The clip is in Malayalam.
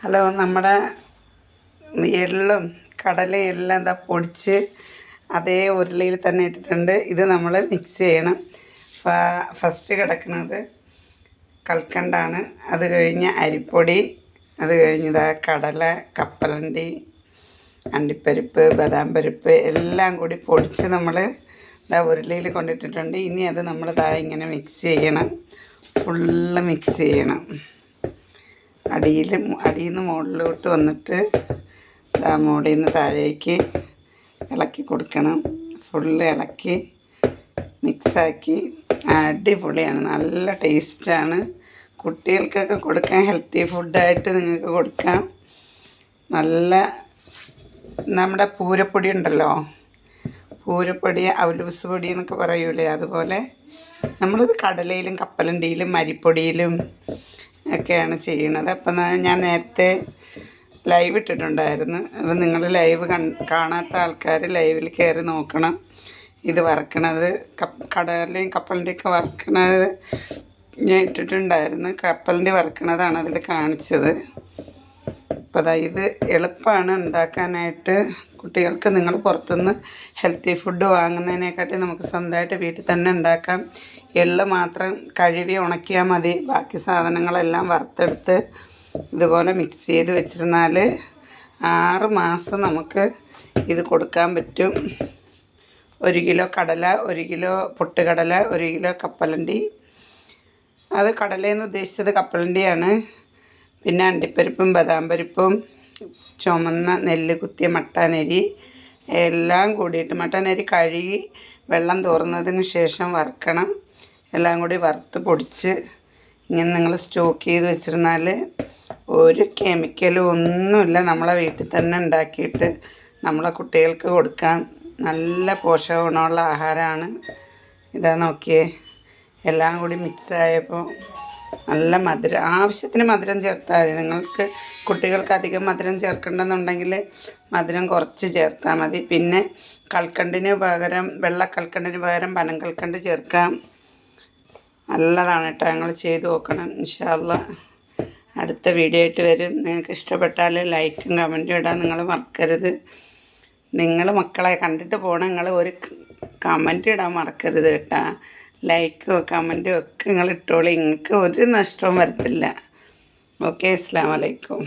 ഹലോ, നമ്മുടെ എള്ളും കടലയും എല്ലാം എന്താ പൊടിച്ച് അതേ ഉരുളിയിൽ തന്നെ ഇട്ടിട്ടുണ്ട്. ഇത് നമ്മൾ മിക്സ് ചെയ്യണം. ഫസ്റ്റ് കിടക്കുന്നത് കൽക്കണ്ടാണ്, അത് കഴിഞ്ഞ് അരിപ്പൊടി, അത് കഴിഞ്ഞതാ കടല, കപ്പലണ്ടി, അണ്ടിപ്പരിപ്പ്, ബദാം പരിപ്പ് എല്ലാം കൂടി പൊടിച്ച് നമ്മൾ ഇതാ ഉരുളിയിൽ കൊണ്ടിട്ടിട്ടുണ്ട്. ഇനി അത് നമ്മൾ ഇങ്ങനെ മിക്സ് ചെയ്യണം, ഫുള്ള് മിക്സ് ചെയ്യണം. അടിയിൽ നിന്ന് മുകളിലോട്ട് വന്നിട്ട് മുകളിൽ നിന്ന് താഴേക്ക് ഇളക്കി കൊടുക്കണം. ഫുള്ള് ഇളക്കി മിക്സാക്കി അടിപൊളിയാണ്, നല്ല ടേസ്റ്റാണ്. കുട്ടികൾക്കൊക്കെ കൊടുക്കാൻ, ഹെൽത്തി ഫുഡായിട്ട് നിങ്ങൾക്ക് കൊടുക്കാം. നല്ല നമ്മുടെ പൂരപ്പൊടി ഉണ്ടല്ലോ, പൂരപ്പൊടി, അവലൂസ് പൊടി എന്നൊക്കെ പറയൂലേ, അതുപോലെ നമ്മളിത് കടലയിലും കപ്പലണ്ടിയിലും അരിപ്പൊടിയിലും ഒക്കെയാണ് ചെയ്യണത്. അപ്പം ഞാൻ നേരത്തെ ലൈവ് ഇട്ടിട്ടുണ്ടായിരുന്നു. അപ്പം നിങ്ങൾ ലൈവ് കാണാത്ത ആൾക്കാർ ലൈവിൽ കയറി നോക്കണം. ഇത് വറക്കണത് കടലയും കപ്പലണ്ടിയൊക്കെ വറക്കണത് ഞാൻ ഇട്ടിട്ടുണ്ടായിരുന്നു. കപ്പലണ്ടി വറക്കണതാണ് അതിൽ കാണിച്ചത്. അപ്പോൾ ഇത് എളുപ്പമാണ് ഉണ്ടാക്കാനായിട്ട്. കുട്ടികൾക്ക് നിങ്ങൾ പുറത്തുനിന്ന് ഹെൽത്തി ഫുഡ് വാങ്ങുന്നതിനെക്കാട്ടി നമുക്ക് സ്വന്തമായിട്ട് വീട്ടിൽ തന്നെ ഉണ്ടാക്കാം. എള്ള് മാത്രം കഴുകി ഉണക്കിയാൽ മതി. ബാക്കി സാധനങ്ങളെല്ലാം വറുത്തെടുത്ത് ഇതുപോലെ മിക്സ് ചെയ്ത് വെച്ചിരുന്നാൽ 6 മാസം നമുക്ക് ഇത് കൊടുക്കാൻ പറ്റും. 1 കിലോ കടല, 1 കിലോ പൊട്ടുകടല, 1 കിലോ കപ്പലണ്ടി. അത് കടലയെന്ന് ഉദ്ദേശിച്ചത് കപ്പലണ്ടിയാണ്. പിന്നെ അണ്ടിപ്പരിപ്പും ബദാം പരിപ്പും, ചുമന്ന നെല്ല് കുത്തിയ മട്ടാനരി എല്ലാം കൂടിയിട്ട്, മട്ടാനരി കഴുകി വെള്ളം തോർന്നതിന് ശേഷം വറുക്കണം. എല്ലാം കൂടി വറുത്ത് പൊടിച്ച് ഇങ്ങനെ നിങ്ങൾ സ്റ്റോക്ക് ചെയ്ത് വെച്ചിരുന്നാൽ ഒരു കെമിക്കലും ഒന്നുമില്ല, നമ്മളെ വീട്ടിൽ തന്നെ ഉണ്ടാക്കിയിട്ട് നമ്മളെ കുട്ടികൾക്ക് കൊടുക്കാൻ നല്ല പോഷക ഗുണമുള്ള ആഹാരമാണ്. ഇതാ നോക്കിയേ, എല്ലാം കൂടി മിക്സായപ്പോൾ നല്ല മധുരം, ആവശ്യത്തിന് മധുരം ചേർത്താൽ മതി. നിങ്ങൾക്ക് കുട്ടികൾക്ക് അധികം മധുരം ചേർക്കണമെന്നുണ്ടെങ്കിൽ മധുരം കുറച്ച് ചേർത്താൽ മതി. പിന്നെ കൽക്കണ്ടിന് പകരം, വെള്ളക്കൽക്കണ്ടിന് പകരം പനങ്കൽക്കണ്ട് ചേർക്കാം. നല്ലതാണ് കേട്ടോ, ഞങ്ങൾ ചെയ്ത് നോക്കണം. ഇൻഷാ അല്ലാഹ് അടുത്ത വീഡിയോ ആയിട്ട് വരും. നിങ്ങൾക്ക് ഇഷ്ടപ്പെട്ടാൽ ലൈക്കും കമൻറ്റും ഇടാൻ നിങ്ങൾ മറക്കരുത്. നിങ്ങൾ മക്കളെ കണ്ടിട്ട് പോകണം, നിങ്ങൾ ഒരു കമൻറ്റ് ഇടാൻ മറക്കരുത് കേട്ടോ. ലൈക്കോ കമൻറ്റോ ഒക്കെ നിങ്ങൾ ഇട്ടോളി, നിങ്ങൾക്ക് ഒരു നഷ്ടവും വരത്തില്ല. ഓക്കെ, അസ്സലാമു അലൈക്കും.